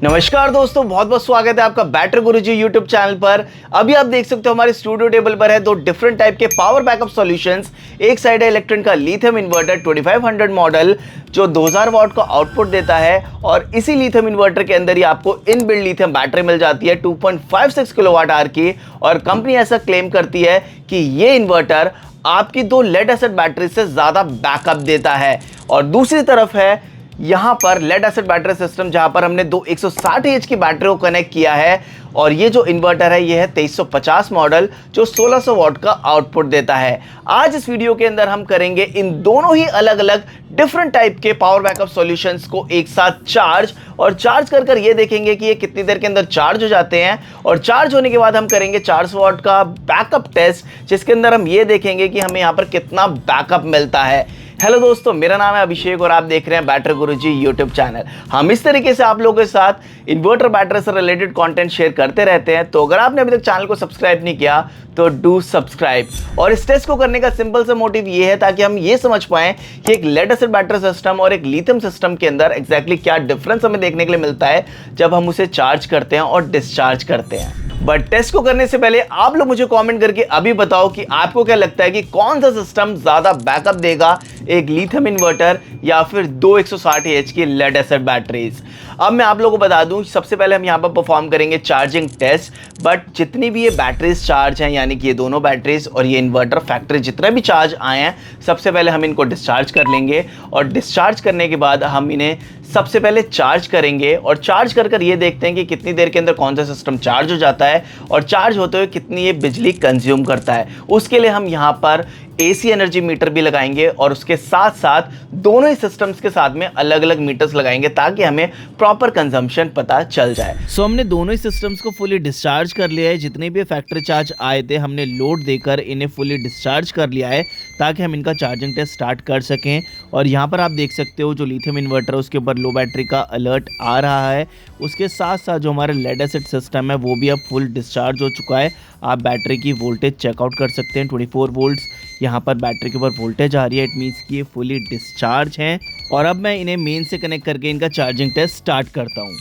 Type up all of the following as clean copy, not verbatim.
नमस्कार दोस्तों, बहुत बहुत स्वागत है आपका बैटरी गुरुजी यूट्यूब चैनल पर। अभी आप देख सकते हो हमारे स्टूडियो टेबल पर है दो डिफरेंट टाइप के पावर बैकअप सॉल्यूशंस। एक साइड है इलेक्ट्रॉन का लिथियम इन्वर्टर 2500 मॉडल जो 2000 वाट का आउटपुट देता है, और इसी लिथियम इन्वर्टर के अंदर ही आपको इनबिल्ट लिथियम बैटरी मिल जाती है 2.56 किलोवाट आवर की। और कंपनी ऐसा क्लेम करती है कि ये इन्वर्टर आपकी दो लेड एसिड बैटरी से ज्यादा बैकअप देता है। और दूसरी तरफ है यहां पर लेड एसिड बैटरी सिस्टम, जहां पर हमने दो 160 एच की बैटरी को कनेक्ट किया है। और ये जो इन्वर्टर है ये है 2350 मॉडल जो 1600 वाट का आउटपुट देता है। आज इस वीडियो के अंदर हम करेंगे इन दोनों ही अलग अलग डिफरेंट टाइप के पावर बैकअप सॉल्यूशंस को एक साथ चार्ज कर ये देखेंगे कि ये कितनी देर के अंदर चार्ज हो जाते हैं। और चार्ज होने के बाद हम करेंगे 400 वाट का बैकअप टेस्ट, जिसके अंदर हम ये देखेंगे कि हमें यहां पर कितना बैकअप मिलता है। हेलो दोस्तों, मेरा नाम है अभिषेक और आप देख रहे हैं बैटरी गुरुजी यूट्यूब चैनल। हम इस तरीके से आप लोगों के साथ इन्वर्टर बैटरी से रिलेटेड कंटेंट शेयर करते रहते हैं। तो अगर आपने अभी तक चैनल को सब्सक्राइब नहीं किया तो डू सब्सक्राइब। और इस टेस्ट को करने का सिंपल सा मोटिव ये है ताकि हम ये समझ पाएं कि एक लेड एसिड बैटरी सिस्टम और एक लिथियम सिस्टम के अंदर एग्जैक्टली क्या डिफरेंस हमें देखने के लिए मिलता है जब हम उसे चार्ज करते हैं और डिस्चार्ज करते हैं। बट टेस्ट को करने से पहले आप लोग मुझे कमेंट करके अभी बताओ कि आपको क्या लगता है कि कौन सा सिस्टम ज्यादा बैकअप देगा, एक लिथियम इन्वर्टर या फिर दो 160 एच की लेड एसिड बैटरीज। अब मैं आप लोगों को बता दूं, सबसे पहले हम यहां पर परफॉर्म करेंगे चार्जिंग टेस्ट। बट जितनी भी ये बैटरीज चार्ज हैं, यानी कि ये दोनों बैटरीज और ये इन्वर्टर फैक्ट्री जितने भी चार्ज आए हैं, सबसे पहले हम इनको डिस्चार्ज कर लेंगे। और डिस्चार्ज करने के बाद हम इन्हें सबसे पहले चार्ज करेंगे और चार्ज कर ये देखते हैं कि कितनी देर के अंदर कौन सा सिस्टम चार्ज हो जाता है और चार्ज होते हुए कितनी ये बिजली कंज्यूम करता है। उसके लिए हम यहाँ पर एसी एनर्जी मीटर भी लगाएंगे और उसके साथ साथ दोनों ही सिस्टम्स के साथ में अलग अलग मीटर्स लगाएंगे ताकि हमें प्रॉपर कंजम्पशन पता चल जाए। सो हमने दोनों ही सिस्टम्स को फुली डिस्चार्ज कर लिया है। जितने भी फैक्ट्री चार्ज आए थे हमने लोड देकर इन्हें फुली डिस्चार्ज कर लिया है ताकि हम इनका चार्जिंग टेस्ट स्टार्ट कर सकें। और यहाँ पर आप देख सकते हो जो लिथियम इन्वर्टर है उसके ऊपर लो बैटरी का अलर्ट आ रहा है। उसके साथ साथ जो हमारा लेड एसिड सिस्टम है वो भी अब फुल डिस्चार्ज हो चुका है। आप बैटरी की वोल्टेज चेकआउट कर सकते हैं, 24 वोल्ट्स यहाँ पर बैटरी के ऊपर वोल्टेज आ रही है। इट मीन्स कि ये फुली डिस्चार्ज हैं। और अब मैं इन्हें मेन से कनेक्ट करके इनका चार्जिंग टेस्ट स्टार्ट करता हूँ।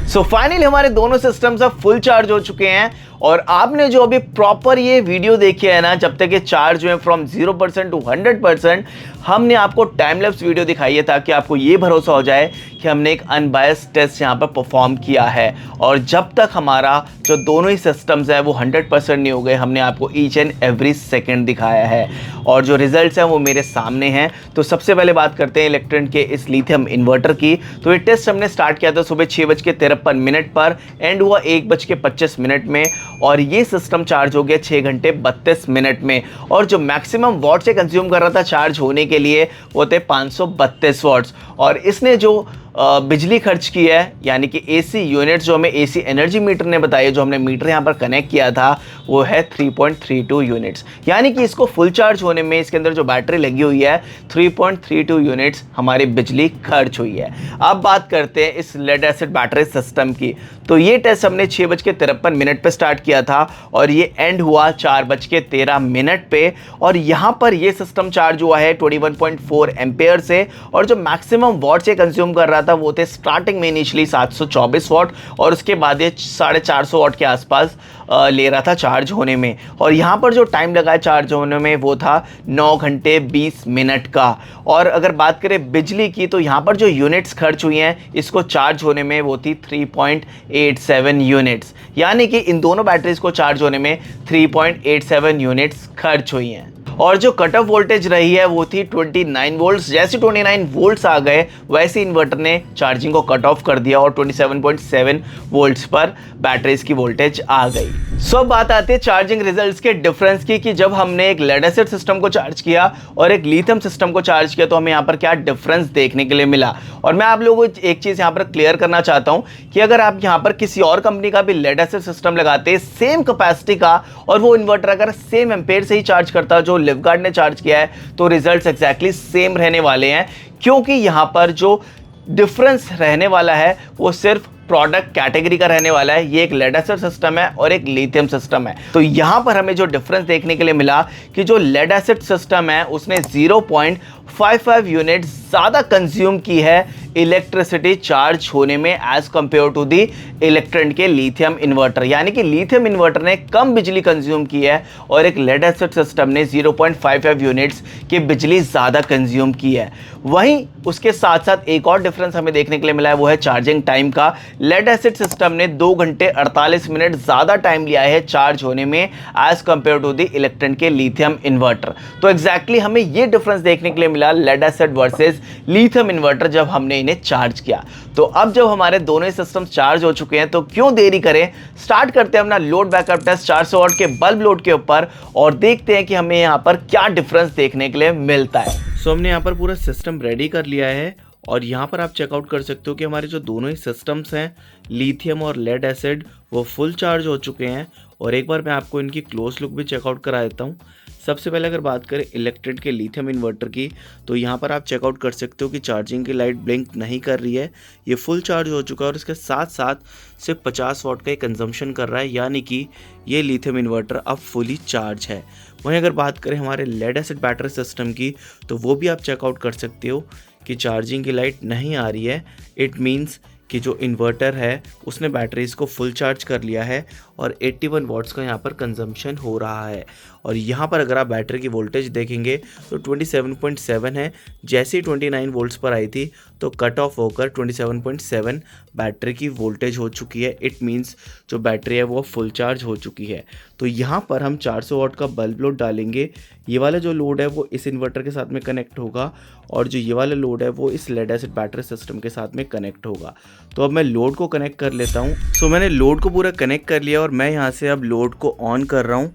सो फाइनली हमारे दोनों सिस्टम्स अब फुल चार्ज हो चुके हैं। और आपने जो अभी प्रॉपर ये वीडियो देखी है ना, जब तक ये चार्ज हुए फ्रॉम 0% टू 100%, हमने आपको टाइम लैप्स वीडियो दिखाई है ताकि आपको ये भरोसा हो जाए कि हमने एक अनबायस्ड टेस्ट यहाँ पर परफॉर्म किया है। और जब तक हमारा जो दोनों ही सिस्टम्स हैं वो 100% नहीं हो गए, हमने आपको ईच एंड एवरी सेकेंड दिखाया है और जो रिजल्ट्स हैं वो मेरे सामने हैं। तो सबसे पहले बात करते हैं इलेक्ट्रॉन के इस लिथियम इन्वर्टर की। तो ये टेस्ट हमने स्टार्ट किया था सुबह 6:53 पर, एंड हुआ 1:25 में। और ये सिस्टम चार्ज हो गया 6 घंटे 32 मिनट में। और जो मैक्सिमम वॉट से कंज्यूम कर रहा था चार्ज होने के लिए वो थे 532 वॉट्स। और इसने जो बिजली खर्च की है, यानी कि एसी यूनिट्स जो हमें एसी एनर्जी मीटर ने बताई, जो हमने मीटर यहाँ पर कनेक्ट किया था, वो है 3.32 यूनिट्स। यानी कि इसको फुल चार्ज होने में इसके अंदर जो बैटरी लगी हुई है 3.32 यूनिट्स हमारी बिजली खर्च हुई है। अब बात करते हैं इस लेड एसिड बैटरी सिस्टम की। तो ये टेस्ट हमने 6:53 पे स्टार्ट किया था और ये एंड हुआ 4:13 पे। और यहाँ पर ये सिस्टम चार्ज हुआ है 21.4 एम्पेयर से। और जो मैक्सिमम वॉट से कंज्यूम कर रहा था वो थे स्टार्टिंग में इनिशियली 724 वाट, और उसके बाद ये 450 वाट के आसपास ले रहा था चार्ज होने में। और यहाँ पर जो टाइम लगा है चार्ज होने में वो था 9 घंटे 20 मिनट का। और अगर बात करें बिजली की तो यहाँ पर जो यूनिट्स खर्च हुई हैं इसको चार्ज होने में वो थी 3.87 यूनिट्स। यानी कि इन दोनों बैटरीज को चार्ज होने में 3.87 यूनिट्स खर्च हुई हैं। और जो कट ऑफ वोल्टेज रही है वो थी 29 वोल्ट्स। जैसे 29 वोल्ट्स आ गए वैसे इन्वर्टर ने चार्जिंग को कट ऑफ कर दिया और 27.7 वोल्ट्स पर बैटरीज की वोल्टेज आ गई। अब बात आती है चार्जिंग रिजल्ट्स के डिफरेंस की कि जब हमने एक लेड एसिड सिस्टम को चार्ज किया और एक लिथियम सिस्टम को चार्ज किया तो हमें यहाँ पर क्या डिफरेंस देखने के लिए मिला। और मैं आप लोगों को एक चीज यहाँ पर क्लियर करना चाहता हूँ कि अगर आप यहाँ पर किसी और कंपनी का भी लेड एसिड सिस्टम लगाते सेम कैपेसिटी का और वो इन्वर्टर अगर सेम एम्पेयर से ही चार्ज करता जो लिवगार्ड ने चार्ज किया है तो रिजल्ट्स एग्जैक्टली सेम रहने वाले हैं, क्योंकि यहाँ पर जो डिफरेंस रहने वाला है वो सिर्फ प्रोडक्ट कैटेगरी का रहने वाला है। ये एक लेड एसिड सिस्टम है और एक लिथियम सिस्टम है। तो यहां पर हमें जो डिफरेंस देखने के लिए मिला कि जो लेड एसिड सिस्टम है उसने 0.55 यूनिट ज्यादा कंज्यूम की है इलेक्ट्रिसिटी चार्ज होने में as compare to the electron के लिथियम इन्वर्टर। यानी कि लिथियम इन्वर्टर ने कम बिजली कंज्यूम की है और एक लेड एसिड सिस्टम ने 0.55 यूनिट्स की बिजली ज्यादा कंज्यूम की है। वहीं उसके साथ साथ एक और डिफरेंस हमें देखने के लिए मिला है वो है चार्जिंग टाइम का। लेड एसिड सिस्टम ने 2 घंटे 48 मिनट ज्यादा टाइम लिया है चार्ज होने में as compare to the electron के लिथियम इन्वर्टर। तो एग्जैक्टली हमें यह डिफरेंस देखने के लिए मिला lead acid versus lithium inverter जब हमने इन्हें चार्ज किया। तो अब जब हमारे दोनों सिस्टम चार्ज हो चुके हैं तो क्यों देरी करें, स्टार्ट करते हैं अपना लोड बैकअप टेस्ट 400 वाट के बल्ब लोड के ऊपर और देखते हैं कि हमें यहाँ पर क्या डिफरेंस देखने के लिए मिलता है। हमने यहाँ पर पूरा सिस्टम रेडी कर लिया है और यहाँ पर आप चेकआउट कर सकते हो कि हमारे जो दोनों ही सिस्टम्स हैं लिथियम और लेड एसिड वो फुल चार्ज हो चुके हैं। और एक बार मैं आपको इनकी क्लोज लुक भी चेकआउट करा देता हूँ। सबसे पहले अगर बात करें इलेक्ट्रेड के लिथियम इन्वर्टर की तो यहाँ पर आप चेकआउट कर सकते हो कि चार्जिंग की लाइट ब्लिंक नहीं कर रही है, ये फुल चार्ज हो चुका है और इसके साथ साथ सिर्फ 50 वाट का ही कंजम्पशन कर रहा है, यानी कि ये लिथियम इन्वर्टर अब फुली चार्ज है। वहीं अगर बात करें हमारे लेड एसिड बैटरी सिस्टम की तो वो भी आप चेकआउट कर सकते हो कि चार्जिंग की लाइट नहीं आ रही है। इट मीन्स कि जो इन्वर्टर है उसने बैटरीज को फुल चार्ज कर लिया है और 81 वाट्स का यहाँ पर कंजम्पशन हो रहा है। और यहाँ पर अगर आप बैटरी की वोल्टेज देखेंगे तो 27.7 है। जैसे ही 29 वोल्ट्स पर आई थी तो कट ऑफ होकर 27.7 बैटरी की वोल्टेज हो चुकी है। इट मीन्स जो बैटरी है वो फुल चार्ज हो चुकी है। तो यहाँ पर हम 400 वाट का बल्ब लोड डालेंगे। ये वाला जो लोड है वो इस इन्वर्टर के साथ में कनेक्ट होगा और जो ये वाला लोड है वो इस लेड एसिड बैटरी सिस्टम के साथ में कनेक्ट होगा। तो अब मैं लोड को कनेक्ट कर लेता हूँ। मैंने लोड को पूरा कनेक्ट कर लिया और मैं यहाँ से अब लोड को ऑन कर रहा हूँ।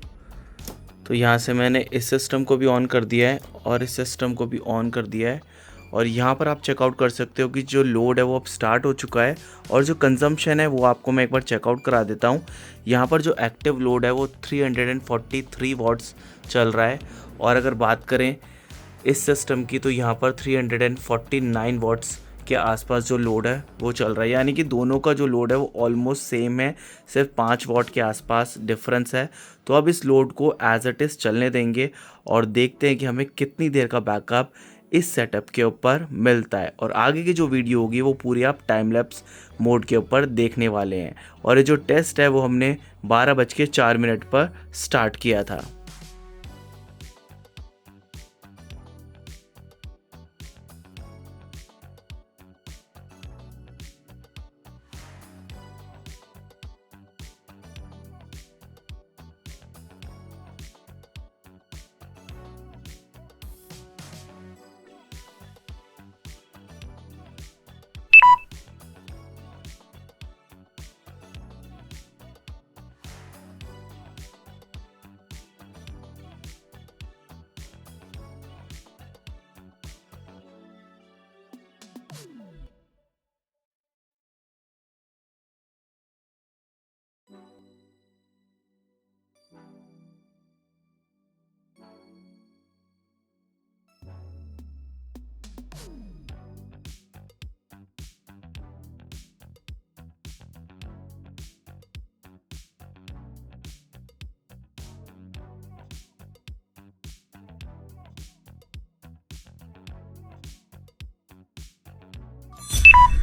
तो यहाँ से मैंने इस सिस्टम को भी ऑन कर दिया है और इस सिस्टम को भी ऑन कर दिया है। और यहाँ पर आप चेकआउट कर सकते हो कि जो लोड है वो अब स्टार्ट हो चुका है और जो कंजम्पशन है वो आपको मैं एक बार चेकआउट करा देता हूँ। यहाँ पर जो एक्टिव लोड है वो 343 वाट्स चल रहा है और अगर बात करें इस सिस्टम की तो यहाँ पर 349 वाट्स के आसपास जो लोड है वो चल रहा है। यानी कि दोनों का जो लोड है वो ऑलमोस्ट सेम है, सिर्फ 5 वाट के आसपास डिफरेंस है। तो अब इस लोड को एज इट इज़ चलने देंगे और देखते हैं कि हमें कितनी देर का बैकअप इस सेटअप के ऊपर मिलता है। और आगे की जो वीडियो होगी वो पूरी आप टाइम लैप्स मोड के ऊपर देखने वाले हैं। और ये जो टेस्ट है वो हमने 12:04 पर स्टार्ट किया था।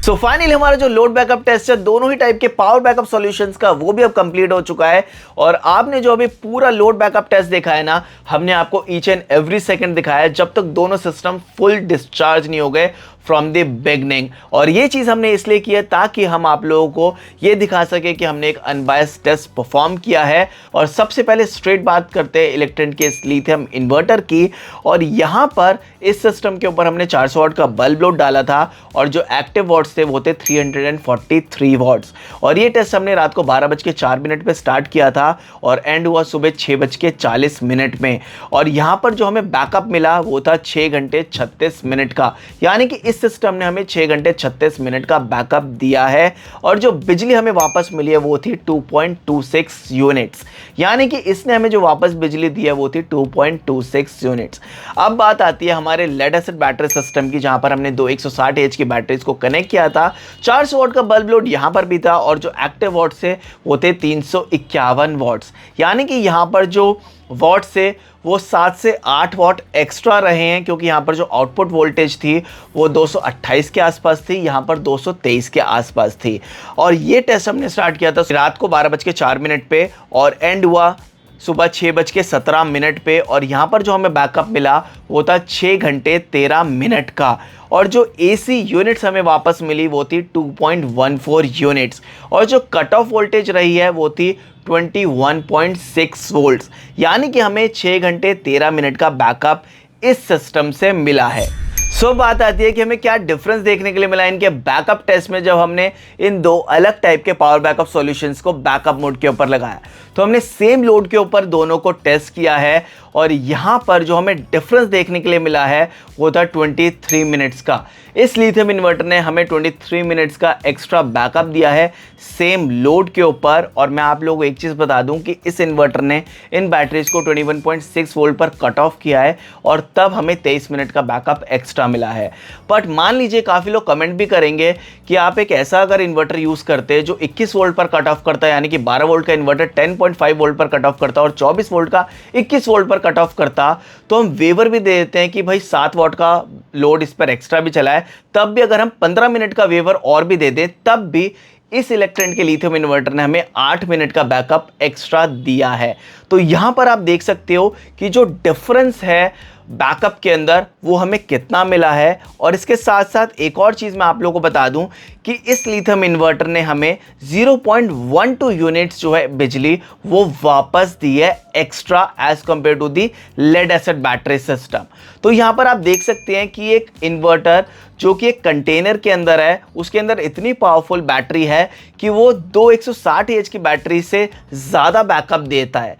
सो फाइनली हमारा जो लोड बैकअप टेस्ट है दोनों ही टाइप के पावर बैकअप सॉल्यूशंस का वो भी अब कंप्लीट हो चुका है। और आपने जो अभी पूरा लोड बैकअप टेस्ट देखा है ना, हमने आपको ईच एंड एवरी सेकंड दिखाया है जब तक दोनों सिस्टम फुल डिस्चार्ज नहीं हो गए, फ्रॉम द बिगनिंग। और ये चीज़ हमने इसलिए की है ताकि हम आप लोगों को ये दिखा सके कि हमने एक अनबायस्ड टेस्ट परफॉर्म किया है। और सबसे पहले स्ट्रेट बात करते हैं इलेक्ट्रेंट के इस लिथियम इन्वर्टर की। और यहाँ पर इस सिस्टम के ऊपर हमने 400 वाट का बल्ब लोड डाला था और जो एक्टिव वॉट्स थे वो थे 343 वॉट्स। और ये टेस्ट हमने रात को 12:04 पे स्टार्ट किया था और एंड हुआ सुबह 6:40 में। और यहाँ पर जो हमें बैकअप मिला वो था 6 घंटे 36 मिनट का, यानी कि इस सिस्टम ने हमें 6 घंटे 36 मिनट का बैकअप दिया है। और जो बिजली हमें वापस मिली है वो थी 2.26 यूनिट्स, यानी कि इसने हमें जो वापस बिजली दी है वो थी 2.26 यूनिट्स। अब बात आती है हमारे लेड एसिड बैटरी सिस्टम की, जहां पर हमने दो 160 एच की बैटरीज को कनेक्ट किया था। 400 वाट का बल्ब लोड यहां पर भी था और जो एक्टिव वॉट्स थे वो थे 351 वॉट्स, यानी कि यहां पर जो वॉट्स थे वो 7 से 8 वॉट एक्स्ट्रा रहे हैं, क्योंकि यहाँ पर जो आउटपुट वोल्टेज थी वो 228 के आसपास थी, यहाँ पर 223 के आसपास थी। और ये टेस्ट हमने स्टार्ट किया था रात को 12:04 पे और एंड हुआ सुबह 6:17 पे। और यहाँ पर जो हमें बैकअप मिला वो था 6 घंटे 13 मिनट का। और जो AC यूनिट्स हमें वापस मिली वो थी 2.14 यूनिट्स। और जो कट ऑफ वोल्टेज रही है वो थी 21.6 वोल्ट्स, यानी कि हमें 6 घंटे 13 मिनट का बैकअप इस सिस्टम से मिला है। सो बात आती है कि हमें क्या डिफरेंस देखने के लिए मिला इनके बैकअप टेस्ट में जब हमने इन दो अलग टाइप के पावर बैकअप सॉल्यूशंस को बैकअप मोड के ऊपर लगाया। तो हमने सेम लोड के ऊपर दोनों को टेस्ट किया है और यहाँ पर जो हमें डिफरेंस देखने के लिए मिला है वो था 23 मिनट्स का। इस लिथियम इन्वर्टर ने हमें 23 मिनट्स का एक्स्ट्रा बैकअप दिया है सेम लोड के ऊपर। और मैं आप लोगों को एक चीज़ बता दूं कि इस इन्वर्टर ने इन बैटरीज को 21.6 वोल्ट पर कट ऑफ किया है और तब हमें 23 मिनट का बैकअप एक्स्ट्रा मिला है। बट मान लीजिए काफ़ी लोग कमेंट भी करेंगे कि आप एक ऐसा अगर इन्वर्टर यूज़ करते हैं जो 21 वोल्ट पर कट ऑफ करता है, यानी कि 12 वोल्ट का इन्वर्टर 10.5 वोल्ट पर कट ऑफ करता है और 24 वोल्ट का 21 वोल्ट पर कट ऑफ करता, तो हम वेवर भी दे देते हैं कि भाई 7 वाट का लोड इस पर एक्स्ट्रा भी चला है, तब भी अगर हम 15 मिनट का वेवर और भी दे दें तब भी इस इलेक्ट्रेंट के लिथियम इन्वर्टर ने हमें 8 मिनट का बैकअप एक्स्ट्रा दिया है। तो यहां पर आप देख सकते हो कि जो डिफरेंस है बैकअप के अंदर वो हमें कितना मिला है। और इसके साथ साथ एक और चीज़ मैं आप लोगों को बता दूं कि इस लिथियम इन्वर्टर ने हमें 0.12 यूनिट्स जो है बिजली वो वापस दी है extra as compare to the lead acid battery system. तो यहाँ पर आप देख सकते हैं कि एक इन्वर्टर जो कि एक कंटेनर के अंदर है उसके अंदर इतनी पावरफुल बैटरी है कि वो दो 160 एच की बैटरी से ज़्यादा बैकअप देता है।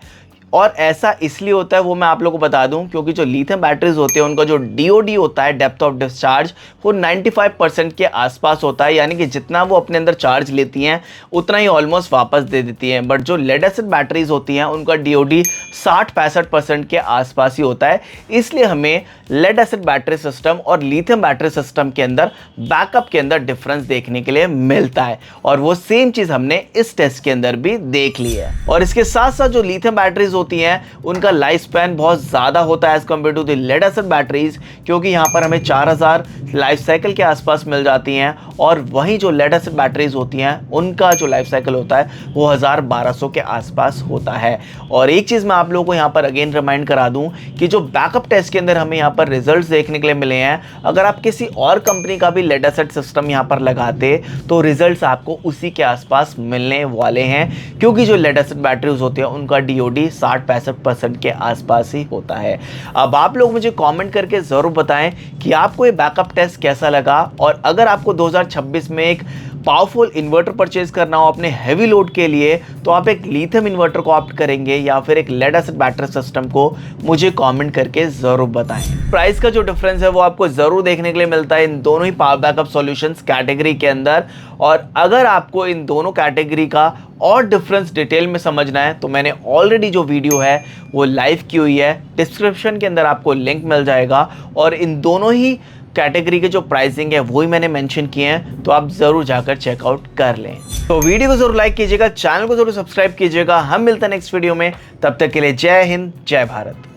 और ऐसा इसलिए होता है वो मैं आप लोगों को बता दूं क्योंकि जो लिथियम बैटरीज होते हैं उनका जो DOD होता है, डेप्थ ऑफ डिस्चार्ज, वो 95% के आसपास होता है, यानी कि जितना वो अपने अंदर चार्ज लेती हैं उतना ही ऑलमोस्ट वापस दे देती हैं। बट जो लेड एसिड बैटरीज होती हैं उनका DOD 60-65% के आसपास ही होता है। इसलिए हमें लेड एसिड बैटरी सिस्टम और लिथियम बैटरी सिस्टम के अंदर बैकअप के अंदर डिफरेंस देखने के लिए मिलता है और वो सेम चीज़ हमने इस टेस्ट के अंदर भी देख ली है। और इसके साथ साथ जो लिथियम बैटरीज होती हैं उनका लाइफ स्पैन बहुत ज़्यादा होता है as compare to the lead acid batteries, क्योंकि यहाँ पर हमें 4000 लाइफ साइकिल के आसपास मिल जाती हैं और वहीं जो लेड एसिड बैटरीज होती हैं उनका जो लाइफ साइकिल होता है वो 1200 के आसपास होता है। और एक चीज़ मैं आप लोगों को यहाँ पर अगेन रिमाइंड करा दूँ कि जो बैकअप टेस्ट के अंदर हमें यहाँ पर रिजल्ट देखने के लिए मिले हैं, अगर आप किसी और कंपनी का भी लेड एसिड सिस्टम यहाँ पर लगाते तो रिजल्ट आपको उसी के आसपास मिलने वाले हैं, क्योंकि जो लेड एसिड बैटरीज होती है उनका DOD 60-65% के आसपास ही होता है। अब आप लोग मुझे कमेंट करके ज़रूर बताएं कि आपको ये बैकअप टेस्ट कैसा लगा और अगर आपको 2026 में एक पावरफुल इन्वर्टर परचेज करना हो अपने हैवी लोड के लिए तो आप एक लिथियम इन्वर्टर को ऑप्ट करेंगे या फिर एक लेड एसिड बैटरी सिस्टम को, मुझे कमेंट करके ज़रूर बताएं। प्राइस का जो डिफरेंस है वो आपको ज़रूर देखने के लिए मिलता है इन दोनों ही पावर बैकअप सॉल्यूशंस कैटेगरी के अंदर। और अगर आपको इन दोनों कैटेगरी का और डिफरेंस डिटेल में समझना है तो मैंने ऑलरेडी जो वीडियो है वो लाइव की हुई है, डिस्क्रिप्शन के अंदर आपको लिंक मिल जाएगा और इन दोनों ही कैटेगरी के जो प्राइसिंग है वही मैंने मेंशन किए हैं, तो आप ज़रूर जाकर चेकआउट कर लें। तो वीडियो को ज़रूर लाइक कीजिएगा, चैनल को ज़रूर सब्सक्राइब कीजिएगा। हम मिलते हैं नेक्स्ट वीडियो में, तब तक के लिए जय हिंद, जय भारत।